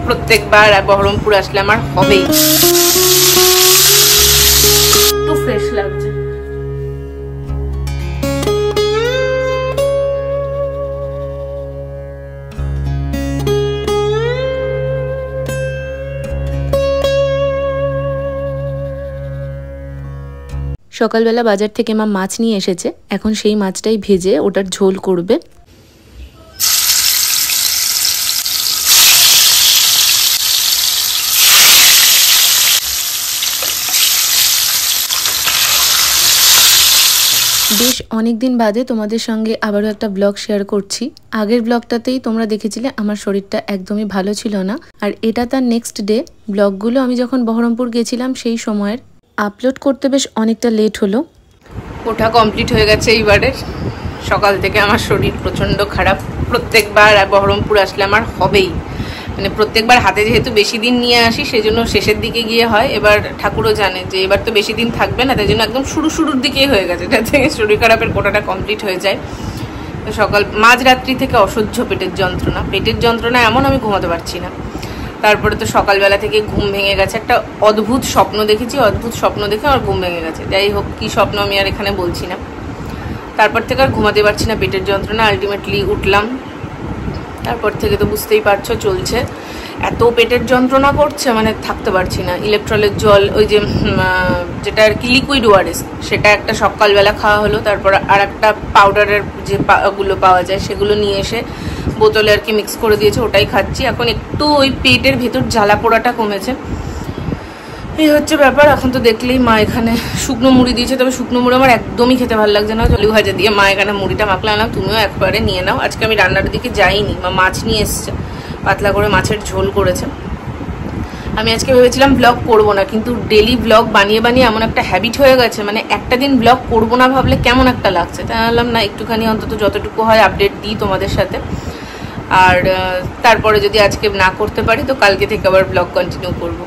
প্রত্যেকবার বহরমপুর আসলে আমার হবেই। একটু ফ্রেশ লাগছে। সকালবেলা বাজার থেকে মা মাছ নিয়ে এসেছে, এখন সেই মাছটাই ভেজে ওটার ঝোল করবে। বেশ অনেকদিন বাদে তোমাদের সঙ্গে আবারও একটা ব্লগ শেয়ার করছি। আগের ব্লগটাতেই তোমরা দেখেছিলে আমার শরীরটা একদমই ভালো ছিল না, আর এটা তার নেক্সট ডে। ব্লগগুলো আমি যখন বহরমপুর গেছিলাম সেই সময়ের, আপলোড করতে বেশ অনেকটা লেট হলো। ওটা কমপ্লিট হয়ে গেছে এইবারে। সকাল থেকে আমার শরীর প্রচণ্ড খারাপ। প্রত্যেকবার বহরমপুর আসলে আমার হবেই, মানে প্রত্যেকবার হাতে যেহেতু বেশি দিন নিয়ে আসি সেজন্য শেষের দিকে গিয়ে হয়। এবার ঠাকুরও জানে যে এবার তো বেশি দিন থাকবে না, তাই জন্য একদম শুরুর দিকেই হয়ে গেছে, যাতে শরীর খারাপের কোটাটা কমপ্লিট হয়ে যায়। তো সকাল মাঝরাত্রি থেকে অসহ্য পেটের যন্ত্রণা এমন আমি ঘুমাতে পারছি না। তারপরে তো সকালবেলা থেকে ঘুম ভেঙে গেছে, একটা অদ্ভুত স্বপ্ন দেখেছি। অদ্ভুত স্বপ্ন দেখে আমার ঘুম ভেঙে গেছে। যাই হোক, কি স্বপ্ন আমি আর এখানে বলছি না। তারপর থেকে আর ঘুমাতে পারছি না, পেটের যন্ত্রণা। আলটিমেটলি উঠলাম, তারপর থেকে তো বুঝতেই পারছো চলছে। এত পেটের যন্ত্রণা করছে, মানে থাকতে পারছি না। ইলেকট্রলের জল, ওই যে যেটা আর কি লিকুইড ওআরএস, সেটা একটা সকালবেলা খাওয়া হলো। তারপর আর একটা পাউডারের যে গুলো পাওয়া যায় সেগুলো নিয়ে এসে বোতলে আর কি মিক্স করে দিয়েছে, ওটাই খাচ্ছি। এখন একটু ওই পেটের ভেতর জ্বালা পোড়াটা কমেছে, এই হচ্ছে ব্যাপার। এখন তো দেখলেই মা এখানে শুকনো মুড়ি দিয়েছে, তবে শুকনো মুড়ি আমার একদমই খেতে ভালো লাগছে না। আলু ভাজা দিয়ে মা এখানে মুড়িটা মাখলে আনলাম, তুমিও একবারে নিয়ে নাও। আজকে আমি রান্নার দিকে যাইনি, মা মাছ নিয়ে এসছে, পাতলা করে মাছের ঝোল করেছে। আমি আজকে ভেবেছিলাম ব্লগ করবো না, কিন্তু ডেলি ব্লগ বানিয়ে এমন একটা হ্যাবিট হয়ে গেছে, মানে একটা দিন ব্লগ করবো না ভাবলে কেমন একটা লাগছে। তাই ভাবলাম না, একটুখানি অন্তত যতটুকু হয় আপডেট দিই তোমাদের সাথে। আর তারপরে যদি আজকে না করতে পারি তো কালকে থেকে আবার ব্লগ কন্টিনিউ করবো।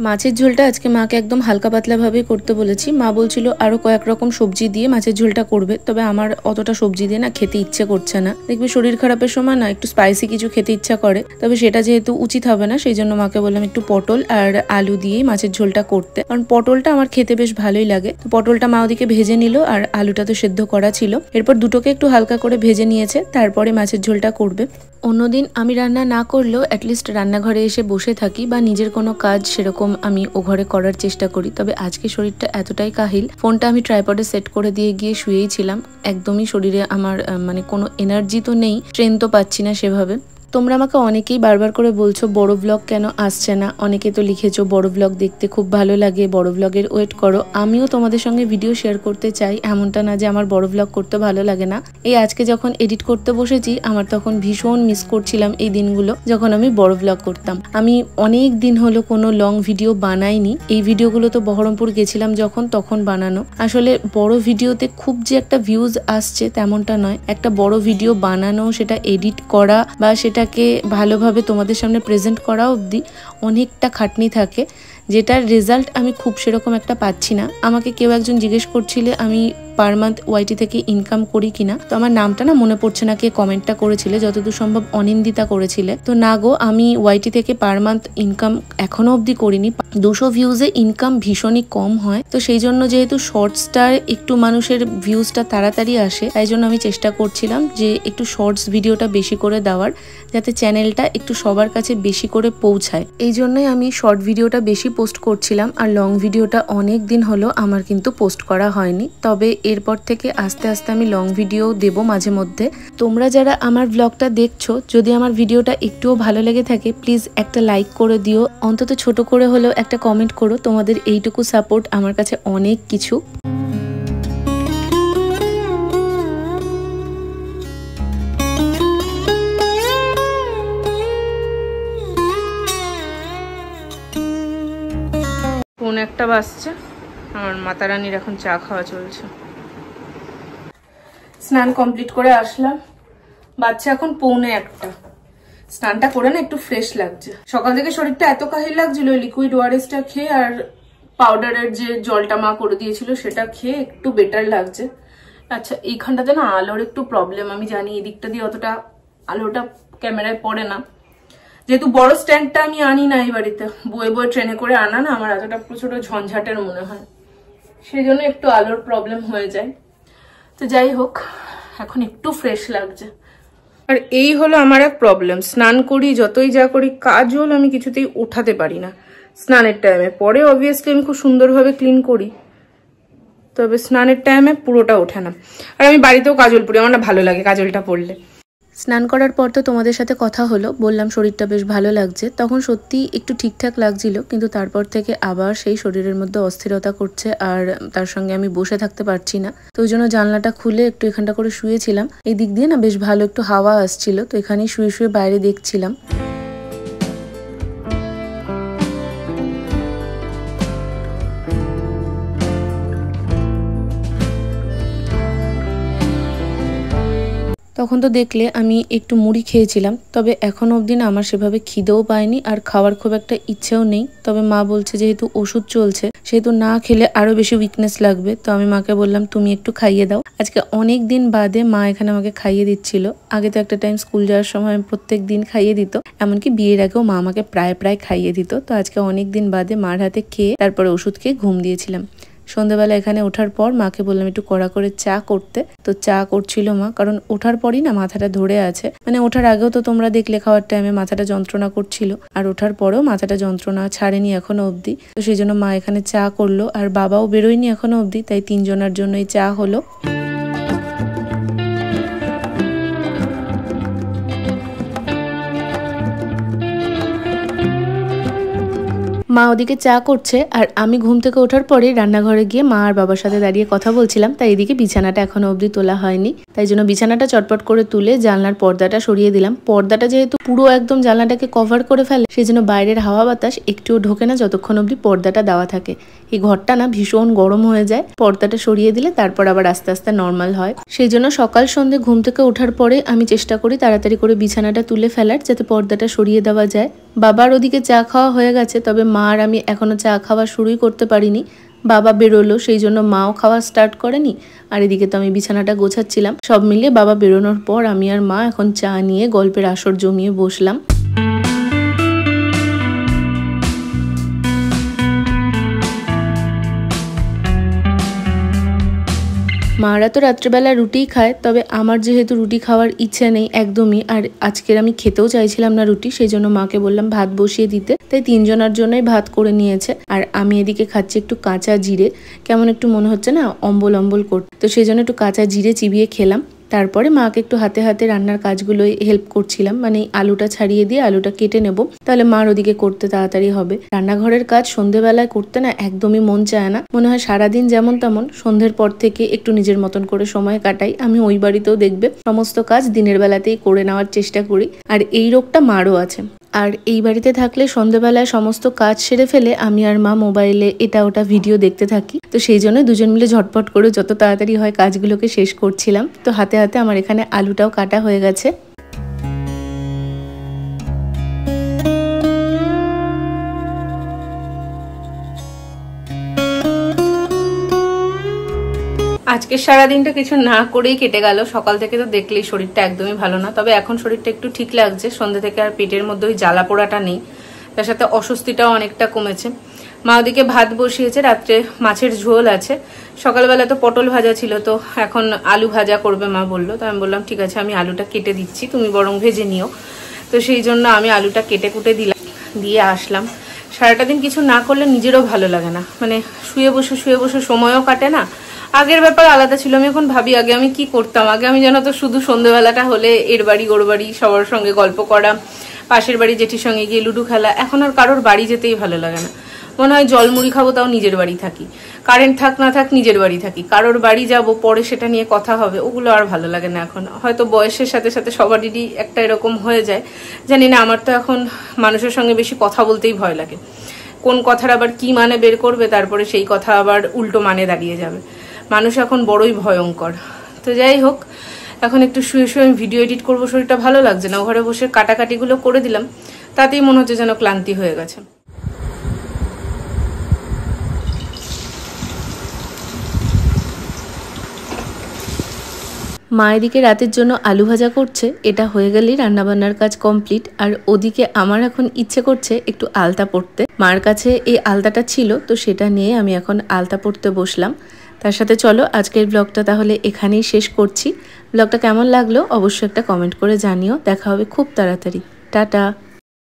মাছের ঝোলটা আজকে মাকে একদম হালকা পাতলা ভাবে করতে বলেছি। মা বলছিল আরো কয়েক রকম সবজি দিয়ে মাছের ঝোলটা করবে, তবে আমার অতটা সবজি দিয়ে না খেতে ইচ্ছে করছে না। দেখবি শরীর খারাপের সময় না একটু স্পাইসি কিছু খেতে ইচ্ছা করে, তবে সেটা যেহেতু উচিত হবে না, সেই জন্য মাকে বললাম একটু পটল আর আলু দিয়েই মাছের ঝোলটা করতে, কারণ পটলটা আমার খেতে বেশ ভালোই লাগে। তো পটলটা মা ওদিকে ভেজে নিল, আর আলুটা তো সেদ্ধ করা ছিল। এরপর দুটোকে একটু হালকা করে ভেজে নিয়েছে, তারপরে মাছের ঝোলটা করবে। অন্যদিন আমি রান্না না করলেও অ্যাটলিস্ট রান্নাঘরে এসে বসে থাকি বা নিজের কোনো কাজ সেরকম আমি ও ঘরে করার চেষ্টা করি। তবে আজকে শরীরটা এতটাই কাহিল, ফোনটা আমি ট্রাইপডে সেট করে দিয়ে গিয়ে শুয়েই ছিলাম। একদমই শরীরে আমার মানে কোনো এনার্জি তো নেই, স্ট্রেংথ তো পাচ্ছি না সেভাবে। তোমরা আমাকে অনেকেই বারবার করে বলছো বড় ব্লগ কেন আসছে না, অনেকে তো লিখেছো বড় ব্লগ দেখতে খুব ভালো লাগে, বড় ব্লগের ওয়েট করো। আমিও তোমাদের সঙ্গে ভিডিও শেয়ার করতে চাই, এমনটা না যে আমার বড় ব্লগ করতে ভালো লাগে না। এই আজকে যখন এডিট করতে বসেছি, আমার তখন ভীষণ মিস করছিলাম এই দিনগুলো যখন আমি বড় ব্লগ করতাম। আমি অনেক দিন হলো কোনো লং ভিডিও বানাইনি। এই ভিডিওগুলো তো বহরমপুর গেছিলাম যখন, তখন বানানো। আসলে বড় ভিডিওতে খুব যে একটা ভিউজ আসছে তেমনটা নয়। একটা বড় ভিডিও বানানো, সেটা এডিট করা বা সেটাকে ভালোভাবে তোমাদের সামনে প্রেজেন্ট করা অবধি অনেকটা খাটনি থাকে, যেটার রেজাল্ট আমি খুব সেরকম একটা পাচ্ছি না। আমাকে কেউ একজন জিজ্ঞেস করছিলে আমি পার মান্থ ওয়াইটি থেকে ইনকাম করি কিনা, তো আমার নামটা না মনে পড়ছে না কে কমেন্টটা করেছিলে, যতদূর সম্ভব অনিন্দিতা করেছিলে। তো না গো, আমি ওয়াইটি থেকে পার মান্থ ইনকাম এখনো অবধি করিনি। 200 ভিউজে ইনকাম ভীষণই কম হয়, তো সেই জন্য যেহেতু শর্টসটার একটু মানুষের ভিউজটা তাড়াতাড়ি আসে, তাই জন্য আমি চেষ্টা করছিলাম যে একটু শর্টস ভিডিওটা বেশি করে দেওয়ার, যাতে চ্যানেলটা একটু সবার কাছে বেশি করে পৌঁছায়। এই জন্যই আমি শর্ট ভিডিওটা বেশি পোস্ট করছিলাম, আর লং ভিডিওটা অনেক দিন হলো আমার কিন্তু পোস্ট করা হয়নি। তবে এরপর থেকে আস্তে আস্তে আমি লং ভিডিও দেব মাঝে মধ্যে। তোমরা যারা আমার ব্লগটা দেখছো, যদি আমার ভিডিওটা একটুও ভালো লেগে থাকে প্লিজ একটা লাইক করে দিও, অন্তত ছোট করে হলেও একটা কমেন্ট করো। তোমাদের এইটুকু সাপোর্ট আমার কাছে অনেক কিছু। ফোন একটা বাজছে, আমার মাতা রানীর এখন চা খাওয়া চলছে। স্নান কমপ্লিট করে আসলাম, বাচ্চা এখন 1:45। স্নানটা করে না একটু ফ্রেশ লাগছে। সকাল থেকে শরীরটা এত কাহিল লাগছিল, লিকুইড ওআরএসটা খেয়ে আর পাউডারের যে জলটা মা করে দিয়েছিল সেটা খেয়ে একটু বেটার লাগছে। আচ্ছা, এইখানটাতে না আলোর একটু প্রবলেম, আমি জানি এদিকটা দিয়ে অতটা আলোটা ক্যামেরায় পড়ে না, যেহেতু বড় স্ট্যান্ডটা আমি আনি না এই বাড়িতে, বয়ে বয়ে ট্রেনে করে আনা না আমার এতটা প্রচুর ঝঞ্ঝাটের মনে হয়, সেই জন্য একটু আলোর প্রবলেম হয়ে যায়। তো যাই হোক, এখন একটু ফ্রেশ লাগছে। আর এই হলো আমার এক প্রবলেম, স্নান করি যতই যা করি কাজল আমি কিছুতেই ওঠাতে পারি না স্নানের টাইমে। পরে অবভিয়াসলি আমি খুব সুন্দরভাবে ক্লিন করি, তবে স্নানের টাইমে পুরোটা ওঠে না। আর আমি বাড়িতেও কাজল পরি, আমার না ভালো লাগে কাজলটা পরলে। স্নান করার পর তো তোমাদের সাথে কথা হলো, বললাম শরীরটা বেশ ভালো লাগছে, তখন সত্যি একটু ঠিকঠাক লাগছিল, কিন্তু তারপর থেকে আবার সেই শরীরের মধ্যে অস্থিরতা করছে, আর তার সঙ্গে আমি বসে থাকতে পারছি না। তো ওই জন্য জানলাটা খুলে একটু এখানটা করে শুয়েছিলাম, এই দিক দিয়ে না বেশ ভালো একটু হাওয়া আসছিল, তো এখানেই শুয়ে শুয়ে বাইরে দেখছিলাম। তখন তো দেখলে আমি একটু মুড়ি খেয়েছিলাম, তবে এখনো অবধি না আমার সেভাবে খিদেও পায়নি, আর খাওয়ার খুব একটা ইচ্ছেও নেই। তবে মা বলছে যেহেতু ওষুধ চলছে সেহেতু না খেলে আরো বেশি উইকনেস লাগবে, তো আমি মাকে বললাম তুমি একটু খাইয়ে দাও। আজকে অনেক দিন বাদে মা এখানে আমাকে খাইয়ে দিচ্ছিল। আগে তো একটা টাইম স্কুল যাওয়ার সময় প্রত্যেক দিন খাইয়ে দিত, এমনকি বিয়ের আগেও মা আমাকে প্রায় খাইয়ে দিত। তো আজকে অনেক দিন বাদে মার হাতে খেয়ে তারপরে ওষুধ খেয়ে ঘুম দিয়েছিলাম। সন্ধ্যাবেলা এখানে ওঠার পর মাকে বললাম একটু কড়া করে চা করতে, তো চা করছিল মা, কারণ ওঠার পরই না মাথাটা ধরে আছে, মানে ওঠার আগেও তো তোমরা দেখলে খাওয়ার টাইমে মাথাটা যন্ত্রণা করছিল, আর ওঠার পরেও মাথাটা যন্ত্রণা ছাড়েনি এখনো অবধি। তো সেই জন্য মা এখানে চা করলো, আর বাবাও বেরোয়নি এখনো অবধি, তাই তিনজনের জন্যই চা হলো। মা ওদিকে চা করছে, আর আমি ঘুম থেকে ওঠার পরে রান্নাঘরে গিয়ে মা আর বাবার সাথে দাঁড়িয়ে কথা বলছিলাম। তাই এদিকে বিছানাটা এখনো অবধি তোলা হয়নি, তাই জন্য বিছানাটা চটপট করে তুলে জানলার পর্দাটা সরিয়ে দিলাম। পর্দাটা যেহেতু পুরো একদম জানলাটাকে কভার করে ফেলে, সেই জন্য বাইরের হাওয়া বাতাস একটুও ঢোকে না যতক্ষণ অবধি পর্দাটা দেওয়া থাকে। এই ঘরটা না ভীষণ গরম হয়ে যায়, পর্দাটা সরিয়ে দিলে তারপর আবার আস্তে আস্তে নর্মাল হয়। সেই জন্য সকাল সন্ধ্যে ঘুম থেকে ওঠার পরে আমি চেষ্টা করি তাড়াতাড়ি করে বিছানাটা তুলে ফেলার, যাতে পর্দাটা সরিয়ে দেওয়া যায়। বাবার ওদিকে চা খাওয়া হয়ে গেছে, তবে মা আর আমি এখনো চা খাওয়া শুরুই করতে পারিনি। বাবা বেরোলো, সেই জন্য মাও খাওয়া স্টার্ট করেনি, আর এদিকে তো আমি বিছানাটা গোছাচ্ছিলাম। সব মিলিয়ে বাবা বেরোনোর পর আমি আর মা এখন চা নিয়ে গল্পের আসর জমিয়ে বসলাম। মারা তো রাত্রেবেলা রুটিই খায়, তবে আমার যেহেতু রুটি খাওয়ার ইচ্ছে নেই একদমই, আর আজকের আমি খেতেও চাইছিলাম না রুটি, সেই জন্য মাকে বললাম ভাত বসিয়ে দিতে, তাই তিনজনের জন্যই ভাত করে নিয়েছে। আর আমি এদিকে খাচ্ছি একটু কাঁচা জিরে, কেমন একটু মনে হচ্ছে না অম্বল অম্বল করতে, তো সেই জন্য একটু কাঁচা জিরে চিবিয়ে খেলাম। তারপরে মাকে একটু হাতে হাতে রান্নার কাজগুলো হেল্প করছিলাম, মানে আলুটা ছাড়িয়ে দিয়ে আলুটা কেটে নেব, তাহলে মার ওদিকে করতে তাড়াতাড়ি হবে। রান্নাঘরের কাজ সন্ধ্যেবেলায় করতে না একদমই মন চায় না, মনে হয় সারাদিন যেমন তেমন সন্ধ্যের পর থেকে একটু নিজের মতন করে সময় কাটাই। আমি ওই বাড়িতেও দেখবে সমস্ত কাজ দিনের বেলাতেই করে নেওয়ার চেষ্টা করি, আর এই রোগটা মারও আছে। আর এই বাড়িতে থাকলে সন্ধ্যাবেলায় সমস্ত কাজ সেরে ফেলে আমি আর মা মোবাইলে এটা ওটা ভিডিও দেখতে থাকি, তো সেই জন্য দুজন মিলে ঝটপট করে যত তাড়াতাড়ি হয় কাজগুলোকে শেষ করছিলাম। তো হাতে হাতে আমার এখানে আলুটাও কাটা হয়ে গেছে। আজকে সারাদিনটা কিছু না করেই কেটে গেল। সকাল থেকে তো দেখলেই শরীরটা একদমই ভালো না, তবে এখন শরীরটা একটু ঠিক লাগছে। সন্ধ্যে থেকে আর পেটের মধ্যে ওই জ্বালা পোড়াটা নেই, তার সাথে অস্বস্তিটাও অনেকটা কমেছে। মা ওদিকে ভাত বসিয়েছে, রাত্রে মাছের ঝোল আছে, সকালবেলা তো পটল ভাজা ছিল, তো এখন আলু ভাজা করবে মা বললো। তো আমি বললাম ঠিক আছে আমি আলুটা কেটে দিচ্ছি, তুমি বরং ভেজে নিও। তো সেই জন্য আমি আলুটা কেটে কুটে দিলাম, দিয়ে আসলাম। সারাটা দিন কিছু না করলে নিজেরও ভালো লাগে না, মানে শুয়ে বসে সময়ও কাটে না। আগের ব্যাপার আলাদা ছিল, আমি এখন ভাবি আগে আমি কি করতাম। আগে আমি জানো তো শুধু সন্ধ্যেবেলাটা হলে এর বাড়ি ওর বাড়ি সবার সঙ্গে গল্প করা, পাশের বাড়ি জেঠির সঙ্গে গিয়ে লুডু খেলা। এখন আর কারোর বাড়ি যেতেই ভালো লাগে না, মনে হয় জলমুড়ি খাবো তাও নিজের বাড়ি থাকি, কারেন্ট থাক না থাক নিজের বাড়ি থাকি, কারোর বাড়ি যাব পরে সেটা নিয়ে কথা হবে, ওগুলো আর ভালো লাগে না এখন। হয়তো বয়সের সাথে সাথে সবারই একটা এরকম হয়ে যায়, জানি না। আমার তো এখন মানুষের সঙ্গে বেশি কথা বলতেই ভয় লাগে, কোন কথার আবার কি মানে বের করবে, তারপরে সেই কথা আবার উল্টো মানে দাঁড়িয়ে যাবে। মানুষ এখন বড়ই ভয়ঙ্কর। তো যাই হোক, এখন একটু শুয়ে শুয়ে আমি ভিডিও এডিট করবো, শরীরটা ভালো লাগছে না। ঘরে বসে কাটাকাটিগুলো করে দিলাম, তাতেই মনে হচ্ছে যেন ক্লান্তি হয়ে গেছে। মা এদিকে রাতের জন্য আলু ভাজা করছে, এটা হয়ে গেলেই রান্নাবান্নার কাজ কমপ্লিট। আর ওদিকে আমার এখন ইচ্ছে করছে একটু আলতা পড়তে। মার কাছে এই আলতাটা ছিল, তো সেটা নিয়ে আমি এখন আলতা পড়তে বসলাম। তার সাথে চলো আজকের ব্লগটা তাহলে এখানেই শেষ করছি। ব্লগটা কেমন লাগলো অবশ্যই একটা কমেন্ট করে জানিও। দেখা হবে খুব তাড়াতাড়ি। টাটা।